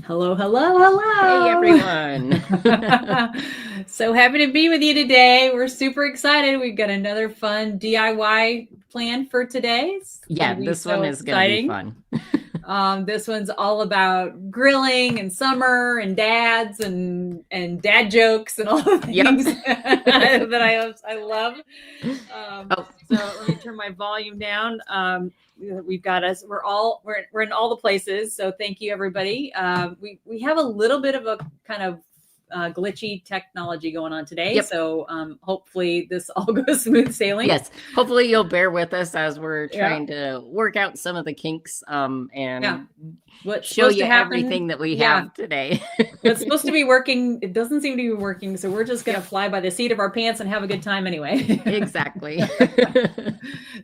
Hello, hello, hello. Hey everyone. So happy to be with you today. We're super excited. We've got another fun DIY plan for today. It's going Yeah, to be this one so is gonna be exciting. fun. This one's all about grilling and summer and dads and dad jokes and all the Yep. things that I love. Oh, So let me turn my volume down. We've got us. We're in all the places. So thank you everybody. We have a little bit of a kind of glitchy technology going on today. yep. So hopefully this all goes smooth sailing. Yes. Hopefully you'll bear with us as we're Yeah. trying to work out some of the kinks Yeah. and What's show supposed you to happen? everything that we Yeah. have today. What's supposed to be working, it doesn't seem to be working. So we're just going to Yep. fly by the seat of our pants and have a good time anyway. Exactly.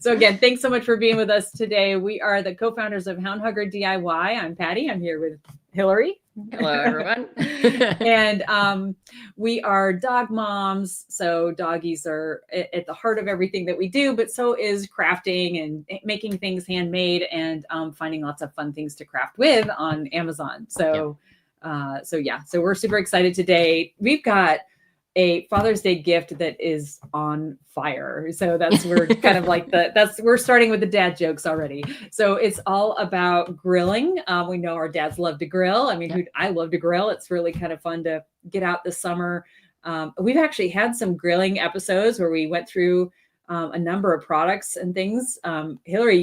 So again, thanks so much for being with us today. We are the co-founders of Hound DIY. I'm Patty. I'm here with Hillary. Hello everyone. And we are dog moms. So doggies are at the heart of everything that we do, but so is crafting and making things handmade and finding lots of fun things to craft with on Amazon. So so we're super excited today. We've got a Father's Day gift that is on fire. So we're kind of like we're starting with the dad jokes already. So it's all about grilling. We know our dads love to grill. I mean, Yep. I love to grill. It's really kind of fun to get out this summer. We've actually had some grilling episodes where we went through a number of products and things. Hillary,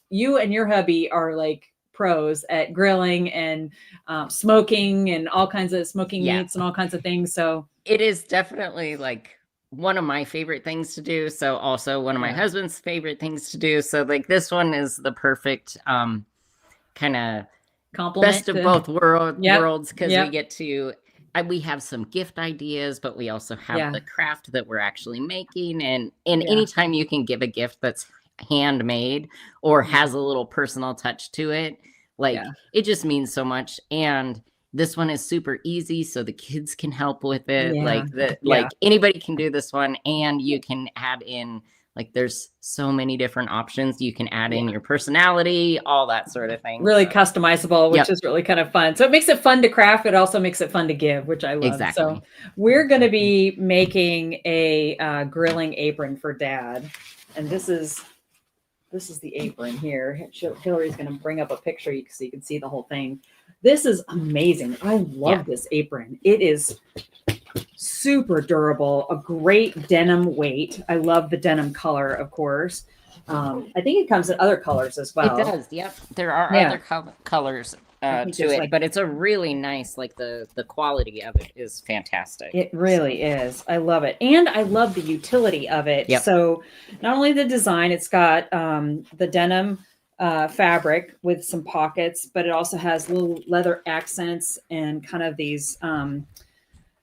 you and your hubby are like pros at grilling and smoking and all kinds of smoking Yeah. meats and all kinds of things. So It is definitely like one of my favorite things to do. So also one of my yeah. husband's favorite things to do. So like this one is the perfect kind of Compliment best of to, both yep, worlds because we yep, get to we have some gift ideas, but we also have yeah, the craft that we're actually making. And yeah, anytime you can give a gift that's handmade or has a little personal touch to it, like yeah, it just means so much. And this one is super easy, so the kids can help with it. yeah, Like anybody can do this one, and you can add in like there's so many different options. You can add in yeah. your personality, all that sort of thing. Really So customizable, which yep, is really kind of fun. So it makes it fun to craft. It also makes it fun to give, which I love. So exactly. we're going to be making a grilling apron for dad, and this is the apron here. Hillary's going to bring up a picture so you can see the whole thing. This is amazing. I Yeah. love this apron. It is super durable, a great denim weight. I love the denim color, of course. I think it comes in other colors as It well. does. Yep. There are Yeah, other colors I think to there's it, like, but it's a really nice, like the quality of it is fantastic. it So, really is. I love it. And I love the utility of it. yep. So not only the design, it's got the denim fabric with some pockets, but it also has little leather accents and kind of these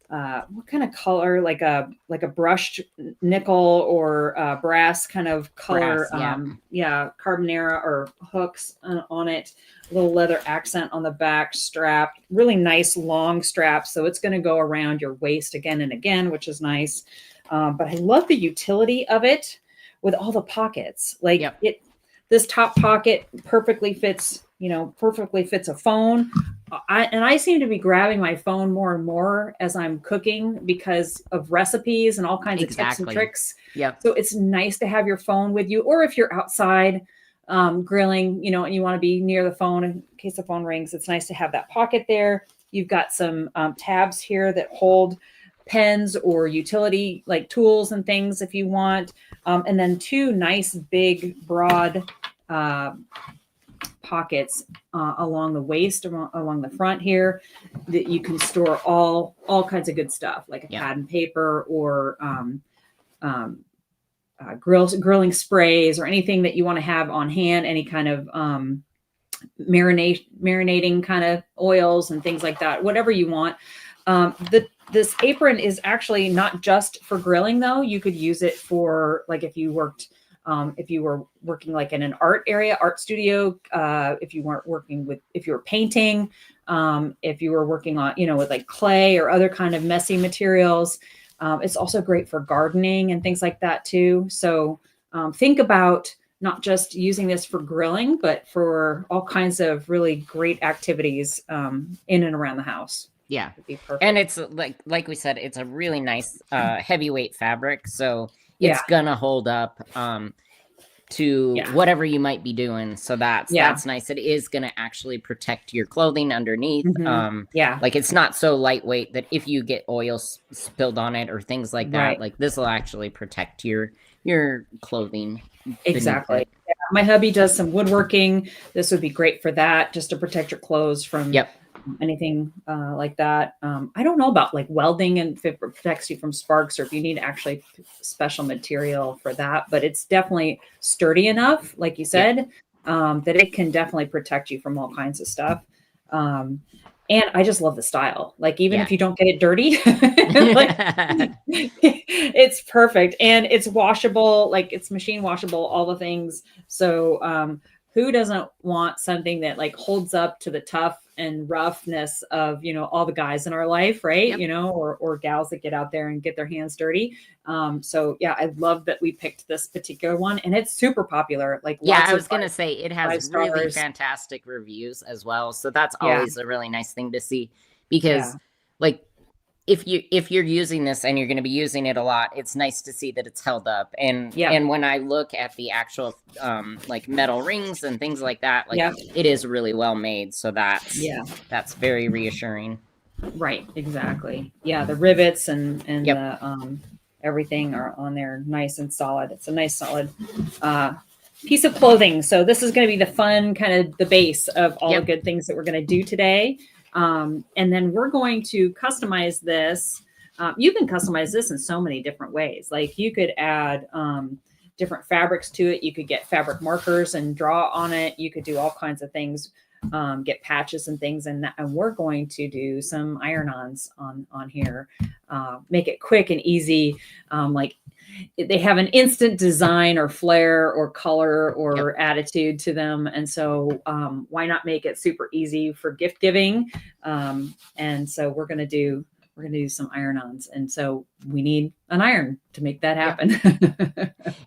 what kind of color, like a brushed nickel or brass kind of color, Brass. Yeah. yeah, carbonara or hooks on it, a little leather accent on the back strap, really nice long strap, so it's going to go around your waist again and again, which is nice. But I love the utility of it with all the pockets. Like Yep. this top pocket perfectly fits, perfectly fits a phone. I seem to be grabbing my phone more and more as I'm cooking because of recipes and all kinds of tips and Exactly. tricks. Yep. So it's nice to have your phone with you, or if you're outside grilling, and you want to be near the phone in case the phone rings, it's nice to have that pocket there. You've got some tabs here that hold pens or utility like tools and things if you want. And then two nice big broad pockets along the waist, along the front here, that you can store all kinds of good stuff like a Yep. pad and paper or grilling sprays or anything that you want to have on hand, any kind of marinating kind of oils and things like that, whatever you want. This apron is actually not just for grilling though. You could use it for like if you were working like in an art studio, if you were painting, if you were working on, with like clay or other kind of messy materials. It's also great for gardening and things like that too. So think about not just using this for grilling, but for all kinds of really great activities in and around the house. Yeah. It'd be perfect. And it's like we said, it's a really nice heavyweight fabric. So Yeah. it's gonna hold up to Yeah. whatever you might be doing. So that's Yeah. nice. It is gonna actually protect your clothing underneath. Yeah. Like it's not so lightweight that if you get oil spilled on it or things like that, Right. like this will actually protect your clothing. beneath Exactly. it. Yeah. My hubby does some woodworking. This would be great for that, just to protect your clothes from Yep. anything like that. I don't know about like welding and if it protects you from sparks or if you need actually special material for that, but it's definitely sturdy enough, like you said, that it can definitely protect you from all kinds of stuff. And I just love the style. Like, even if you don't get it dirty, like, it's perfect. And it's washable, like it's machine washable, all the things. So who doesn't want something that like holds up to the tough and roughness of, you know, all the guys in our life, right? Yep. You know, or gals that get out there and get their hands dirty. So yeah, I love that we picked this particular one, and it's super popular. Like, yeah, lots I was of gonna say it has 5 really stars. fantastic reviews as well. So that's Yeah. always a really nice thing to see, because Yeah. like if you're using this and you're going to be using it a lot, it's nice to see that it's held up. And Yeah. and when I look at the actual like metal rings and things like that, like Yeah. it is really well made. So that's very reassuring. Right, exactly. Yeah, the rivets and Yep. the everything are on there nice and solid. It's a nice solid piece of clothing. So this is going to be the fun kind of the base of all the good things that we're going to do today. And then we're going to customize this. You can customize this in so many different ways. Like, you could add different fabrics to it. You could get fabric markers and draw on it. You could do all kinds of things, get patches and things. And we're going to do some iron-ons on here, make it quick and easy. Like, they have an instant design or flair or color or attitude to them. And so why not make it super easy for gift giving? And so we're going to do some iron-ons. And so we need an iron to make that happen.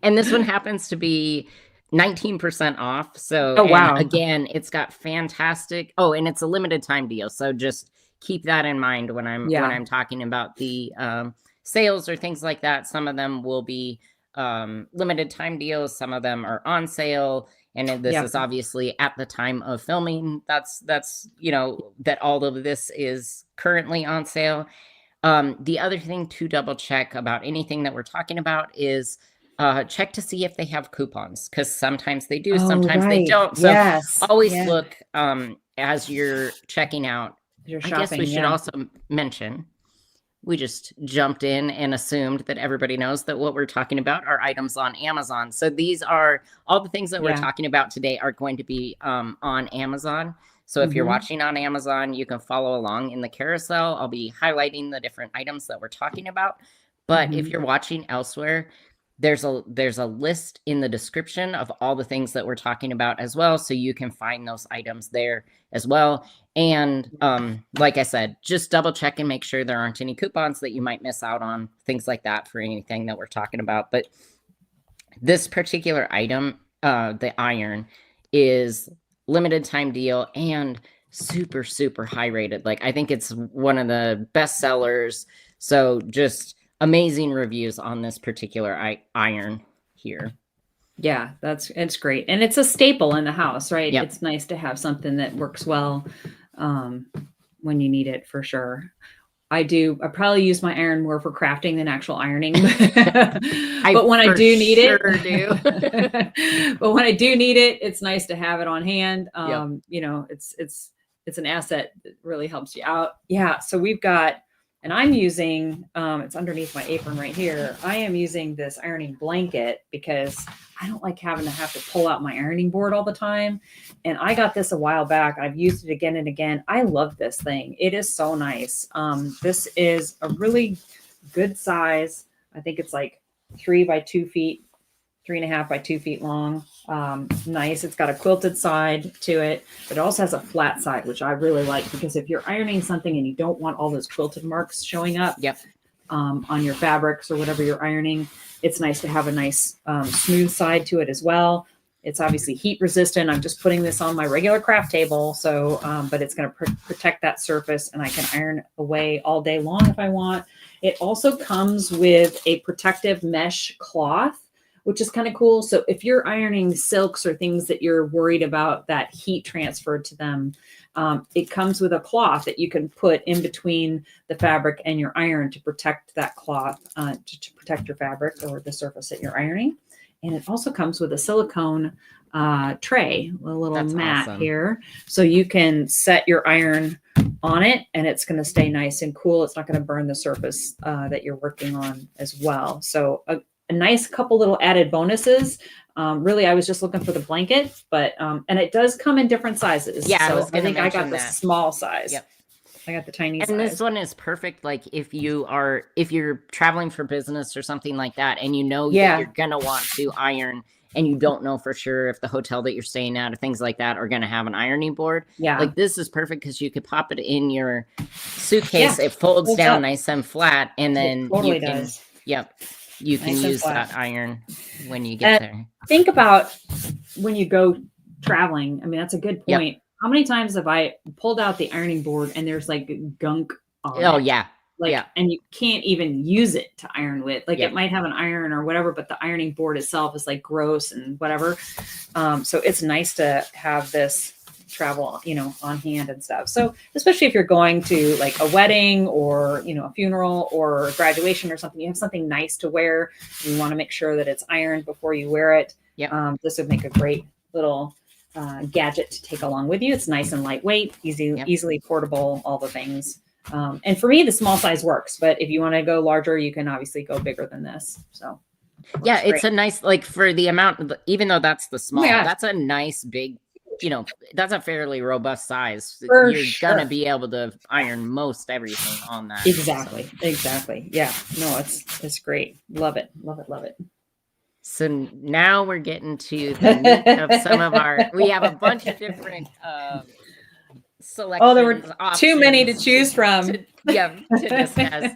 And this one happens to be 19% off. So, oh, wow. Again, it's got fantastic. Oh, and it's a limited time deal. So just keep that in mind when I'm talking about the sales or things like that. Some of them will be limited time deals. Some of them are on sale. And this is obviously at the time of filming. That's, you know, that all of this is currently on sale. The other thing to double check about anything that we're talking about is check to see if they have coupons, because sometimes they do, sometimes they don't. So always look as you're checking out. You're shopping, I guess we should also mention, we just jumped in and assumed that everybody knows that what we're talking about are items on Amazon. So these are all the things that we're talking about today are going to be on Amazon. So if you're watching on Amazon, you can follow along in the carousel. I'll be highlighting the different items that we're talking about. But if you're watching elsewhere, there's a list in the description of all the things that we're talking about as well. So you can find those items there as well. And like I said, just double check and make sure there aren't any coupons that you might miss out on, things like that for anything that we're talking about. But this particular item, the iron, is limited time deal and super, super high rated. Like, I think it's one of the best sellers. So just amazing reviews on this particular iron here. Yeah, it's great. And it's a staple in the house, right? It's nice to have something that works well when you need it, for sure. I probably use my iron more for crafting than actual ironing. But when I do need it, but when I do need it, it's nice to have it on hand. You know, it's an asset that really helps you out. Yeah. So we've got, and I'm using, it's underneath my apron right here. I am using this ironing blanket because I don't like having to pull out my ironing board all the time. And I got this a while back. I've used it again and again. I love this thing. It is so nice. This is a really good size. I think it's like 3 by 2 feet, 3.5 by 2 feet long. Nice. It's got a quilted side to it, but it also has a flat side, which I really like, because if you're ironing something and you don't want all those quilted marks showing up on your fabrics or whatever you're ironing, it's nice to have a nice smooth side to it as well. It's obviously heat resistant. I'm just putting this on my regular craft table. So, but it's going to protect that surface, and I can iron away all day long if I want. It also comes with a protective mesh cloth, which is kind of cool. So if you're ironing silks or things that you're worried about that heat transfer to them, it comes with a cloth that you can put in between the fabric and your iron to protect that cloth, to protect your fabric or the surface that you're ironing. And it also comes with a silicone tray, a little That's mat awesome. here. So you can set your iron on it, and it's going to stay nice and cool. It's not going to burn the surface that you're working on as well. So a nice couple little added bonuses. Really, I was just looking for the blanket, but and it does come in different sizes. Yeah, so I was going to mention I got the small size. Yep. I got the tiny size. And this one is perfect. Like if you're traveling for business or something like that, and you know that you're gonna want to iron, and you don't know for sure if the hotel that you're staying at or things like that are gonna have an ironing board. Yeah. Like this is perfect because you could pop it in your suitcase. It folds down nice and flat, and then totally you can. Does. Yep. You can nice use that iron when you get there. Think about when you go traveling. I mean, that's a good point. Yep. How many times have I pulled out the ironing board and there's like gunk on it? Yeah. Like, and you can't even use it to iron with. Like it might have an iron or whatever, but the ironing board itself is like gross and whatever. So it's nice to have this travel, on hand and stuff. So especially if you're going to like a wedding or, a funeral or graduation or something, you have something nice to wear. You want to make sure that it's ironed before you wear it. Yeah. This would make a great little gadget to take along with you. It's nice and lightweight, easily portable, all the things. And for me, the small size works, but if you want to go larger, you can obviously go bigger than this. So yeah, it's a nice, like for the amount, even though that's the small, that's a nice big, that's a fairly robust size. You're going to be able to iron most everything on that. Exactly. So. Exactly. Yeah, no, it's great. Love it. Love it. Love it. So now we're getting to the meat of some of we have a bunch of different selections. Oh, there were too many to choose from. To discuss.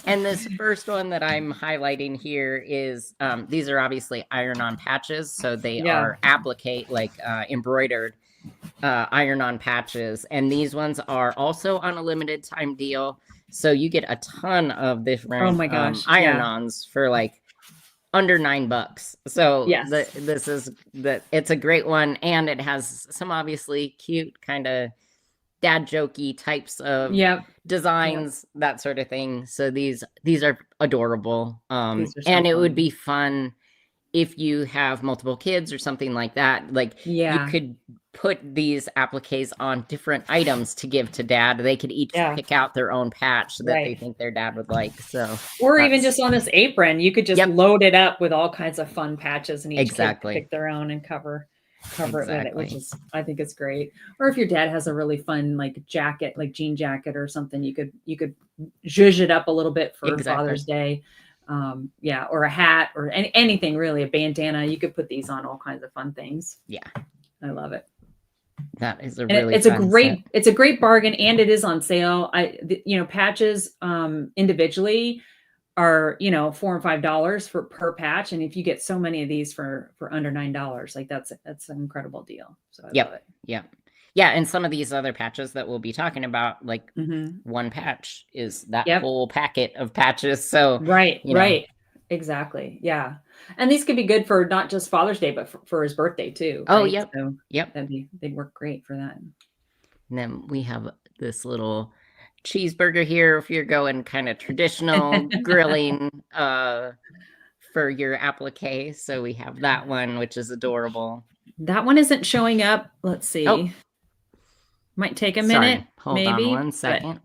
And this first one that I'm highlighting here is, these are obviously iron-on patches. So they are applique, like embroidered iron-on patches. And these ones are also on a limited time deal. So you get a ton of different iron-ons for like under $9. So it's a great one, and it has some obviously cute kind of dad jokey types of designs, that sort of thing. So these are adorable. And it would be fun if you have multiple kids or something like that. Like you could put these appliques on different items to give to dad. They could each pick out their own patch that they think their dad would like. So, or even just on this apron, you could just load it up with all kinds of fun patches, and each kid pick their own and cover it with it, which is, I think it's great. Or if your dad has a really fun like jacket, like jean jacket or something, you could zhuzh it up a little bit for Father's Day. Or a hat or anything really, a bandana. You could put these on all kinds of fun things. Yeah, I love it. That is it's a great bargain, and it is on sale. Patches individually are $4 and $5 per patch, and if you get so many of these for under $9, like that's an incredible deal. So I love it. And some of these other patches that we'll be talking about, like one patch is that whole packet of patches. So right. Exactly. Yeah. And these could be good for not just Father's Day, but for his birthday too. Oh, right? So they'd work great for that. And then we have this little cheeseburger here if you're going kind of traditional grilling for your applique. So we have that one, which is adorable. That one isn't showing up. Let's see. Oh. Might take a minute. Hold on 1 second.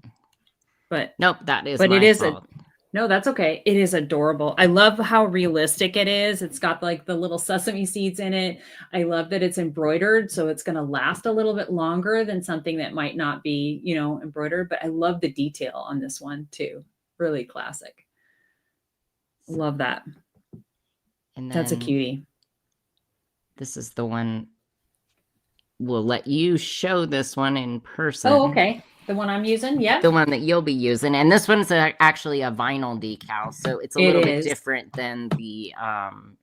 But nope, that is. But my it is fault. No, that's okay. It is adorable. I love how realistic it is. It's got like the little sesame seeds in it. I love that it's embroidered, so it's going to last a little bit longer than something that might not be, embroidered. But I love the detail on this one too. Really classic. Love that. And that's a cutie. This is the one. We'll let you show this one in person. Oh, okay. The one I'm using, yeah. The one that you'll be using. And this one's actually a vinyl decal, so it's a little bit different than the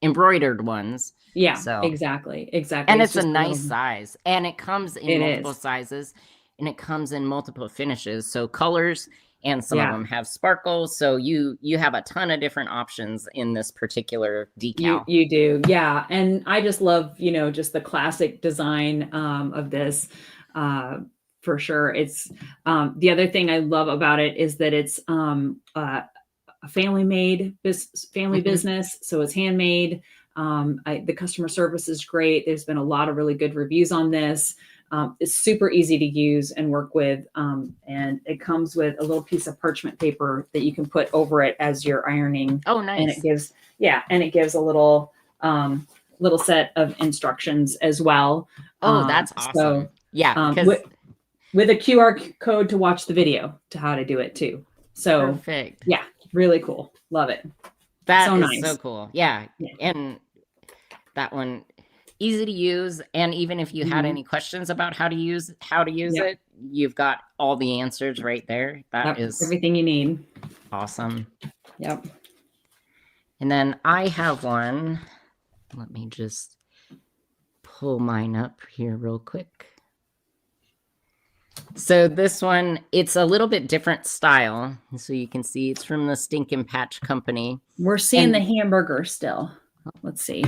embroidered ones. Yeah, so exactly. And it's a nice size, and it comes in multiple sizes, and it comes in multiple finishes, so colors, and some of them have sparkles. So you have a ton of different options in this particular decal. You do, yeah. And I just love, just the classic design of this. For sure. It's the other thing I love about it is that it's a family business. So it's handmade. The customer service is great. There's been a lot of really good reviews on this. It's super easy to use and work with. And it comes with a little piece of parchment paper that you can put over it as you're ironing. Oh, nice. And it gives a little set of instructions as well. Oh, that's awesome. So, yeah. With a QR code to watch the video to how to do it too. So perfect. Yeah, really cool. Love it. That is nice. So cool. Yeah. And that one, easy to use. And even if you had any questions about how to use it, you've got all the answers right there. That is everything you need. Awesome. Yep. And then I have one. Let me just pull mine up here real quick. So this one, it's a little bit different style. So you can see it's from the Stinkin' Patch Company. We're seeing the hamburger still. Let's see.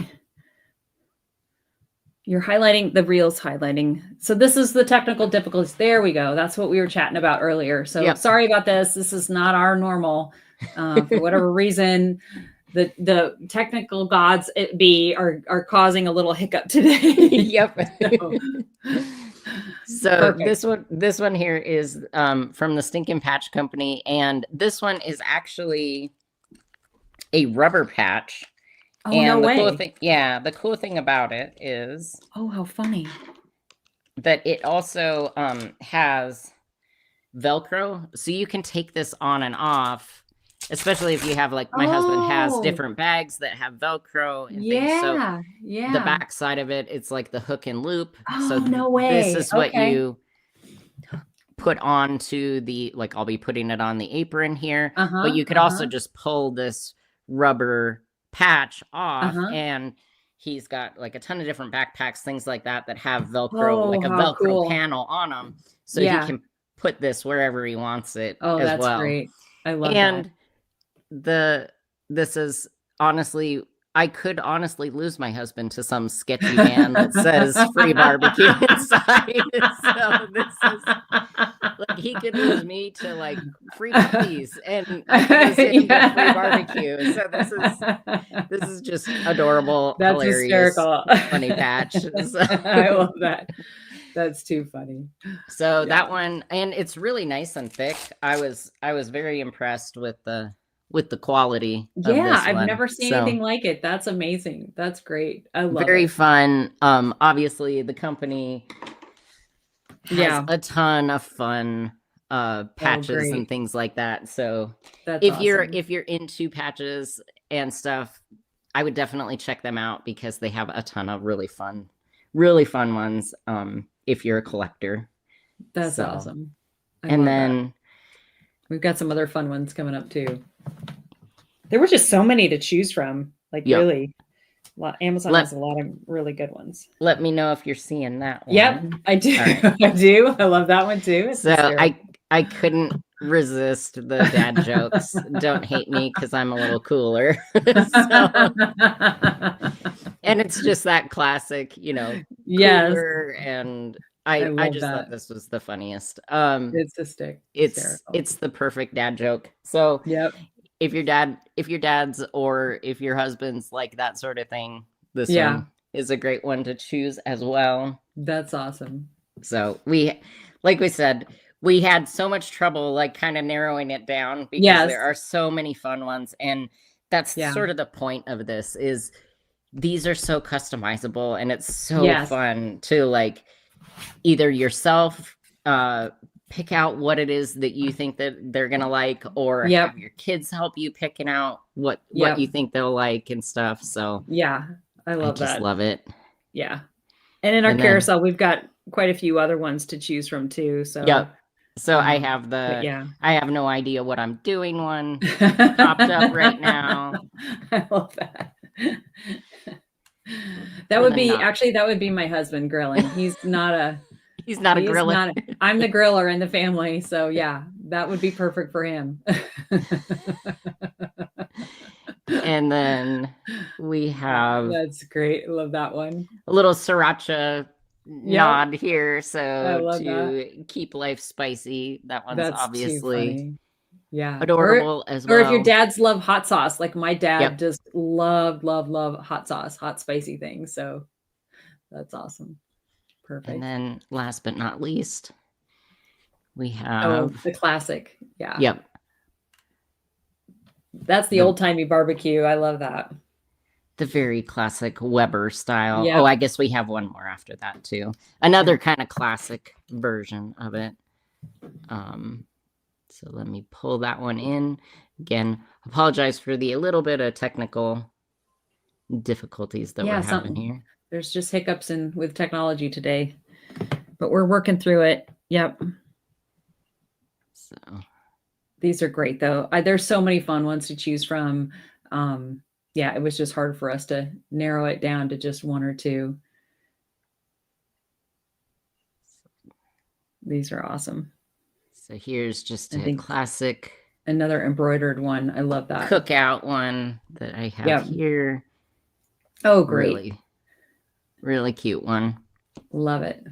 You're highlighting, the reel's highlighting. So this is the technical difficulties. There we go. That's what we were chatting about earlier. So sorry about this. This is not our normal. For whatever reason, the technical gods are causing a little hiccup today. Yep. So this one here is from the Stinkin' Patch Company, and this one is actually a rubber patch. Oh, and no way. The cool thing about it is, oh, how funny, that it also has Velcro, so you can take this on and off, especially if you have, like, my husband has different bags that have Velcro and things. So the back side of it, it's like the hook and loop. Oh, so no way. This is what you put onto the, like, I'll be putting it on the apron here, but you could also just pull this rubber patch off, and he's got like a ton of different backpacks, things like that have Velcro, like a Velcro panel on them, so he can put this wherever he wants it. Oh, as that's well. Great. I love that. And this is honestly, I could honestly lose my husband to some sketchy man that says free barbecue inside. So this is like, he could lose me to like free cookies and free barbecue. So this is just adorable. That's hilarious, hysterical. Funny patch. So. I love that. That's too funny. So that one, and it's really nice and thick. I was very impressed with the quality of this I've one. never seen anything like it. That's amazing. That's great. I love very it. fun. Obviously the company has a ton of fun patches and things like that. So if you're into patches and stuff, I would definitely check them out because they have a ton of really fun ones. If you're a collector. That's awesome. And then we've got some other fun ones coming up too. There were just so many to choose from. Like really, Amazon has a lot of really good ones. Let me know if you're seeing that one. Yep, I do. Right. I do. I love that one too. So I couldn't resist the dad jokes. Don't hate me because I'm a little cooler. And it's just that classic, cooler, and I just thought this was the funniest. It's a stick. It's the perfect dad joke. So if your dad's or if your husband's like that sort of thing, this one is a great one to choose as well. That's awesome. So like we said, we had so much trouble like kind of narrowing it down because there are so many fun ones, and that's sort of the point of this is these are so customizable, and it's so fun to like either yourself pick out what it is that you think that they're gonna like, or have your kids help you picking out what you think they'll like and stuff. So I love that. Just love it. And in our carousel, we've got quite a few other ones to choose from too. So So I have no idea what I'm doing one popped up right now. I love that. That would be my husband grilling. He's not a griller. I'm the griller in the family. So yeah, that would be perfect for him. And then we have that's great. I love that one. A little sriracha nod here. So to keep life spicy. That one's that's obviously yeah, adorable as well. Or if your dads love hot sauce, like my dad just love hot sauce, hot spicy things. So that's awesome. Perfect. And then last but not least, we have the classic. Yeah. Yep. That's the old-timey barbecue. I love that. The very classic Weber style. Oh, I guess we have one more after that too. Another kind of classic version of it. So let me pull that one in. Again, apologize for the little bit of technical difficulties that we're having here. There's just hiccups with technology today, but we're working through it. Yep. So these are great though. There's so many fun ones to choose from. Yeah, it was just hard for us to narrow it down to just one or two. These are awesome. So here's just a classic. Another embroidered one. I love that. Cookout one that I have here. Oh, great. Really cute one. Love it.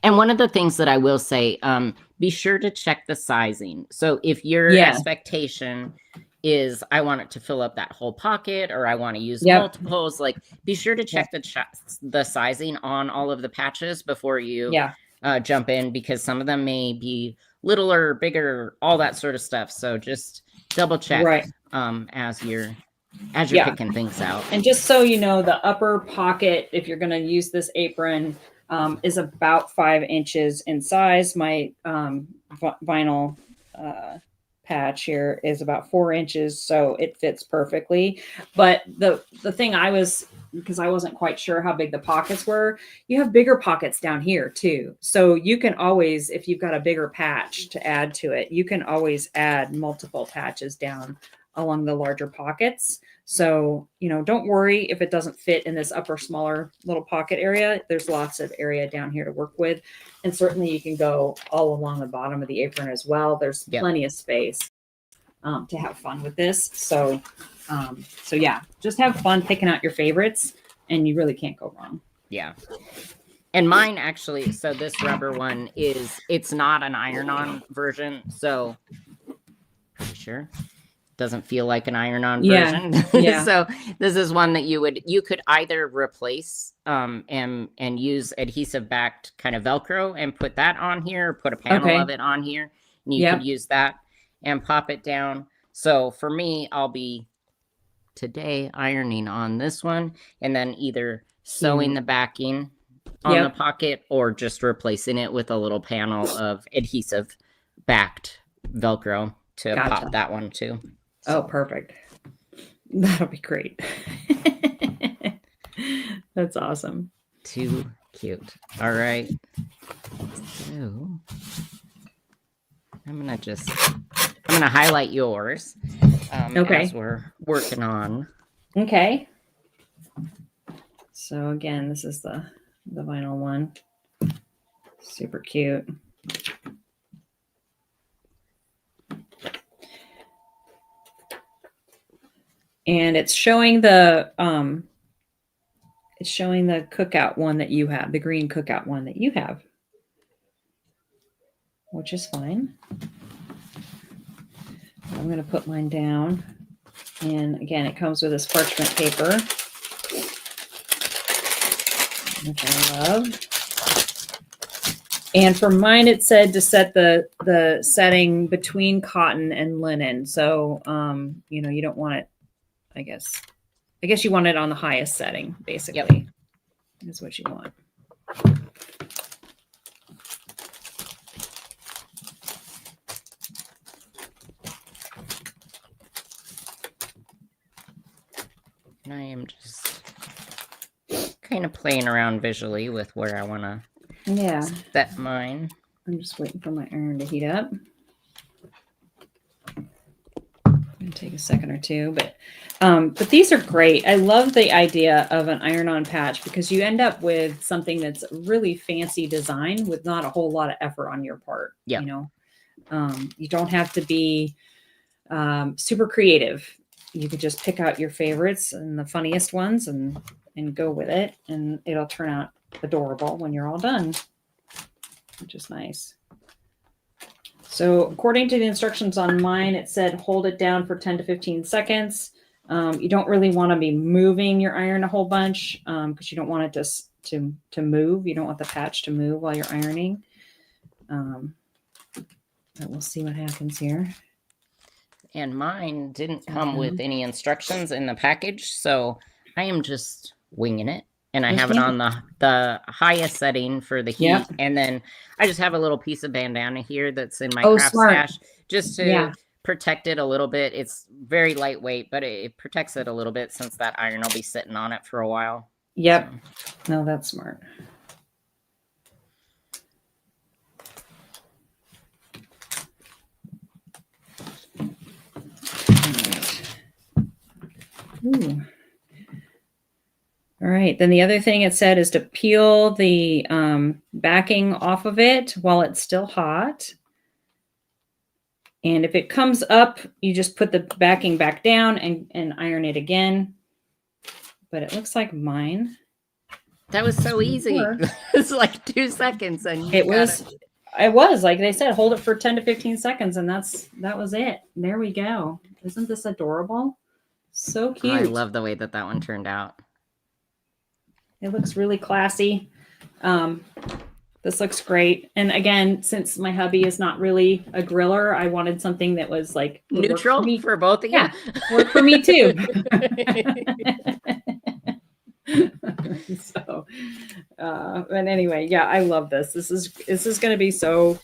And one of the things that I will say, be sure to check the sizing. So if your expectation is I want it to fill up that whole pocket or I want to use multiples, like be sure to check the sizing on all of the patches before you jump in, because some of them may be littler, bigger, all that sort of stuff. So just double check as you're picking things out. And just so you know, the upper pocket, if you're going to use this apron, is about 5 inches in size. My vinyl patch here is about 4 inches, so it fits perfectly. But the thing because I wasn't quite sure how big the pockets were, you have bigger pockets down here too. So you can always, if you've got a bigger patch to add to it, you can always add multiple patches down along the larger pockets. So, don't worry if it doesn't fit in this upper smaller little pocket area. There's lots of area down here to work with. And certainly you can go all along the bottom of the apron as well. There's plenty of space to have fun with this. So yeah, just have fun picking out your favorites and you really can't go wrong. Yeah. And mine actually, so this rubber one it's not an iron-on version. So pretty sure doesn't feel like an iron-on version. Yeah. So this is one that you could either replace and use adhesive backed kind of Velcro and put that on here, or put a panel of it on here, and you could use that and pop it down. So for me, I'll be today ironing on this one and then either sewing the backing on the pocket or just replacing it with a little panel of adhesive backed Velcro to pop that one too. Oh, perfect. That'll be great. That's awesome. Too cute. All right. So I'm going to highlight yours as we're working on. Okay. So again, this is the vinyl one. Super cute. And it's showing the cookout one that you have, the green cookout one that you have, which is fine. I'm going to put mine down. And again, it comes with this parchment paper, which I love. And for mine, it said to set the setting between cotton and linen. So, you don't want it, I guess you want it on the highest setting, basically. Is what you want. And I am just kind of playing around visually with where I want to set mine. I'm just waiting for my iron to heat up. It'll take a second or two, but these are great. I love the idea of an iron-on patch because you end up with something that's really fancy design with not a whole lot of effort on your part. Yeah. You know, you don't have to be super creative. You could just pick out your favorites and the funniest ones and go with it, and it'll turn out adorable when you're all done, which is nice. So according to the instructions on mine, it said hold it down for 10 to 15 seconds. You don't really want to be moving your iron a whole bunch because you don't want it to move. You don't want the patch to move while you're ironing. But we'll see what happens here. And mine didn't come with any instructions in the package, so I am just winging it. And I have it on the highest setting for the heat. And then I just have a little piece of bandana here that's in my craft stash just to protect it a little bit. It's very lightweight, but it protects it a little bit since that iron will be sitting on it for a while. Yep. So. No, that's smart. Ooh. All right. Then the other thing it said is to peel the backing off of it while it's still hot. And if it comes up, you just put the backing back down and iron it again. But it looks like mine. That was so easy. It's like 2 seconds. And it was like they said, hold it for 10 to 15 seconds. And that was it. There we go. Isn't this adorable? So cute. I love the way that one turned out. It looks really classy. This looks great. And again, since my hubby is not really a griller, I wanted something that was like neutral for both of you. Yeah, work for me too. So, but anyway, yeah, I love this. This is going to be so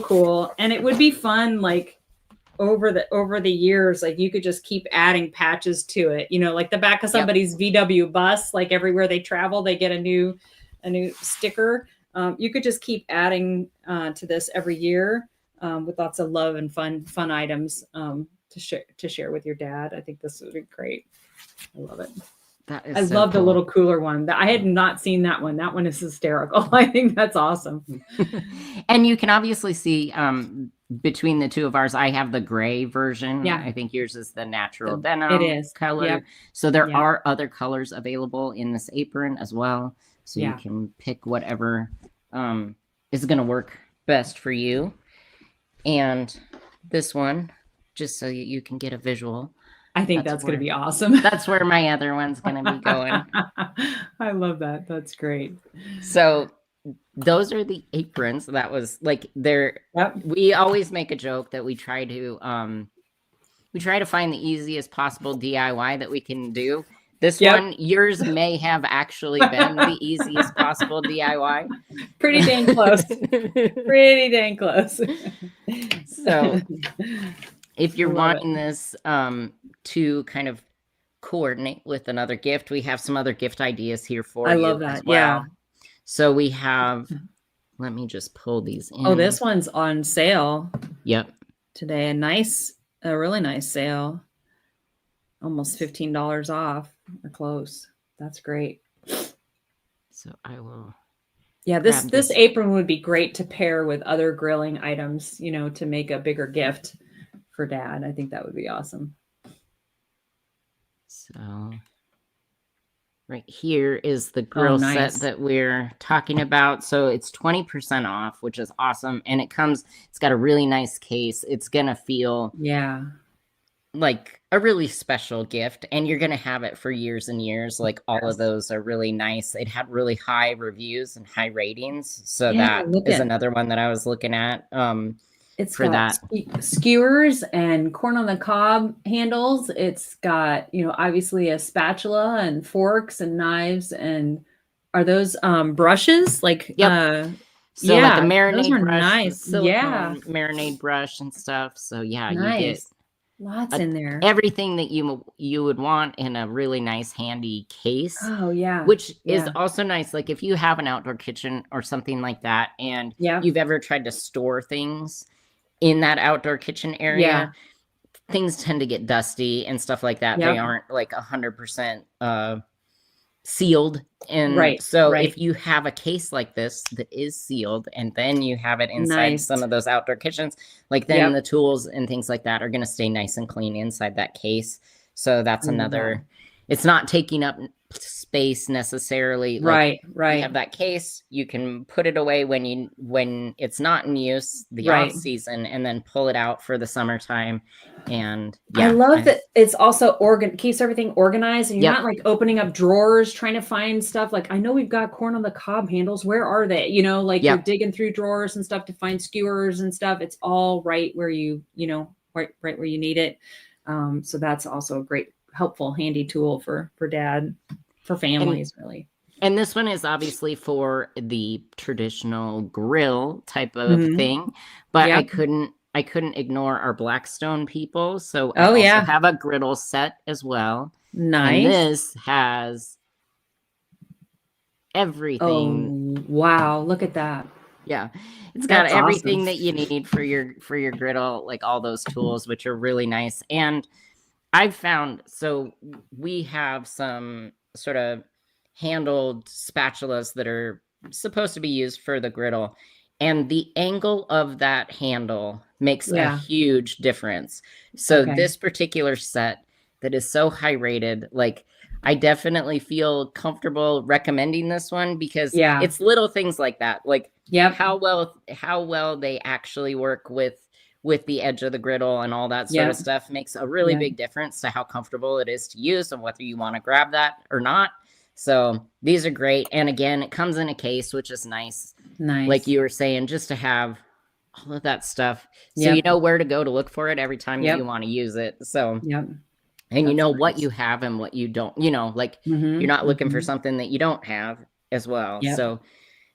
cool. And it would be fun, like, over the years, like you could just keep adding patches to it, you know, like the back of somebody's VW bus, like everywhere they travel, they get a new sticker. You could just keep adding to this every year with lots of love and fun items to share with your dad. I think this would be great. I love it. I love the little cooler one. I had not seen that one. That one is hysterical. I think that's awesome. And you can obviously see between the two of ours, I have the gray version. Yeah. I think yours is the natural denim color. Yep. So there are other colors available in this apron as well. So you can pick whatever is going to work best for you. And this one, just so you can get a visual. I think that's going to be awesome. That's where my other one's going to be going. I love that. That's great. So those are the aprons. That was like we always make a joke that we try to find the easiest possible DIY that we can do. This one, yours may have actually been the easiest possible DIY. Pretty dang close. Pretty dang close. So if you're wanting this to kind of coordinate with another gift, we have some other gift ideas here for you. I love that. As well. Yeah. So we have, let me just pull these in. Oh, this one's on sale. Yep. Today, a really nice sale. Almost $15 off or close. That's great. So I will. Yeah, this apron would be great to pair with other grilling items, you know, to make a bigger gift for Dad. I think that would be awesome. So right here is the grill set that we're talking about. So it's 20% off, which is awesome. And it's got a really nice case. It's going to feel like a really special gift. And you're going to have it for years and years. Like all of those are really nice. It had really high reviews and high ratings. So that is another one that I was looking at. It's got skewers and corn on the cob handles. It's got, you know, obviously a spatula and forks and knives. And are those brushes? Like, so like a marinade those are brush, nice. Marinade brush and stuff. So yeah, you get Lots in there. Everything that you would want in a really nice handy case. Oh yeah. Which is Yeah. also nice. Like if you have an outdoor kitchen or something like that, and Yeah. you've ever tried to store things in that outdoor kitchen area, Yeah. things tend to get dusty and stuff like that. Yep. They aren't like 100% sealed. And Right. so Right. if you have a case like this that is sealed and then you have it inside Nice. some of those outdoor kitchens, like then the tools and things like that are going to stay nice and clean inside that case. So that's another, it's not taking up space necessarily. Right. Like Right. you have that case, you can put it away when it's not in use, the Right. off season, and then pull it out for the summertime. And I love that it's also keeps everything organized, and you're not like opening up drawers trying to find stuff. Like, I know we've got corn on the cob handles. Where are they? You know, like you're digging through drawers and stuff to find skewers and stuff. It's all right where right where you need it. So that's also a great, helpful, handy tool for dad, for families, really. And this one is obviously for the traditional grill type of thing, but I couldn't ignore our Blackstone people. So I also have a griddle set as well. Nice. And this has everything. Oh, wow. Look at that. Yeah. It's got everything that you need for your griddle, like all those tools, which are really nice. And I've found, so we have some sort of handled spatulas that are supposed to be used for the griddle. And the angle of that handle makes a huge difference. So this particular set that is so high rated, like I definitely feel comfortable recommending this one because it's little things like that. Like how well they actually work with the edge of the griddle and all that sort of stuff makes a really big difference to how comfortable it is to use and whether you want to grab that or not. So these are great. And again, it comes in a case, which is nice. Nice. Like you were saying, just to have all of that stuff. So you know where to go to look for it every time that you want to use it. So, and you know what you have and what you don't, like you're not looking for something that you don't have as well. So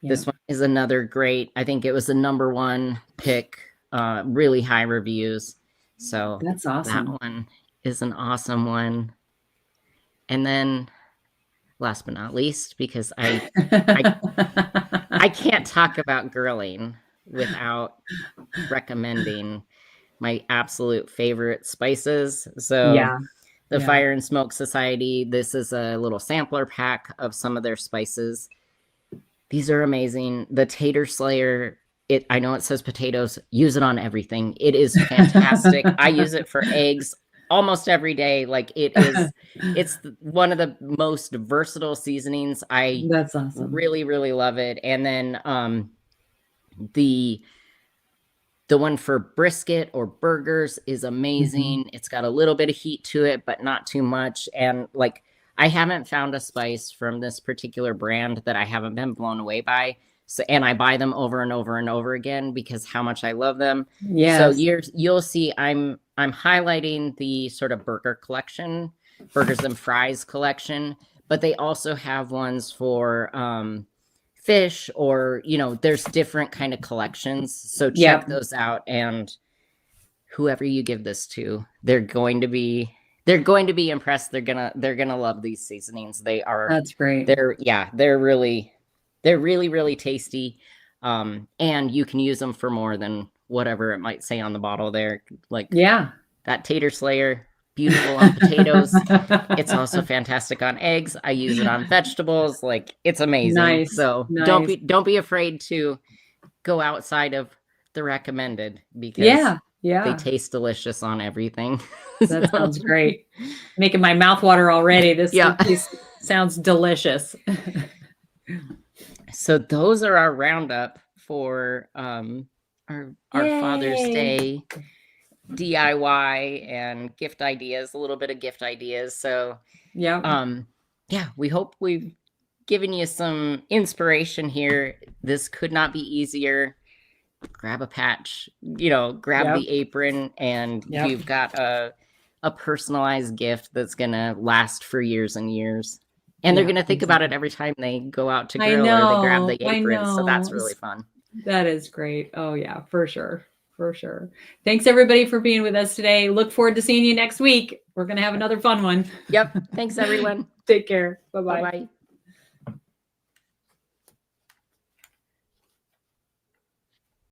this one is another great, I think it was the #1 pick, really high reviews. So that's awesome. That one is an awesome one. And then last but not least, because I can't talk about grilling without recommending my absolute favorite spices. So the Fire and Smoke Society, this is a little sampler pack of some of their spices. These are amazing. The Tater Slayer, I know it says potatoes, use it on everything. It is fantastic. I use it for eggs almost every day. Like it's one of the most versatile seasonings. That's awesome. Really, really love it. And then the one for brisket or burgers is amazing. It's got a little bit of heat to it, but not too much. And like, I haven't found a spice from this particular brand that I haven't been blown away by. So, and I buy them over and over and over again because how much I love them. So you'll see I'm highlighting the sort of burger collection, burgers and fries collection, but they also have ones for fish or, there's different kind of collections. So check those out. And whoever you give this to, they're going to be impressed. They're gonna love these seasonings. That's great. They're really, really tasty. And you can use them for more than whatever it might say on the bottle there. Like that Tater Slayer, beautiful on potatoes. It's also fantastic on eggs. I use it on vegetables. Like it's amazing. Nice. So don't be afraid to go outside of the recommended because they taste delicious on everything. That sounds great. Making my mouth water already. This sounds delicious. So those are our roundup for our Father's Day DIY and gift ideas, a little bit of gift ideas. So we hope we've given you some inspiration here. This could not be easier. Grab a patch, grab the apron, and you've got a personalized gift that's gonna last for years and years. And they're gonna think about it every time they go out to grill or they grab the apron. So that's really fun. That is great. Oh yeah, for sure. For sure. Thanks everybody for being with us today. Look forward to seeing you next week. We're going to have another fun one. Yep. Thanks everyone. Take care. Bye-bye. Bye-bye.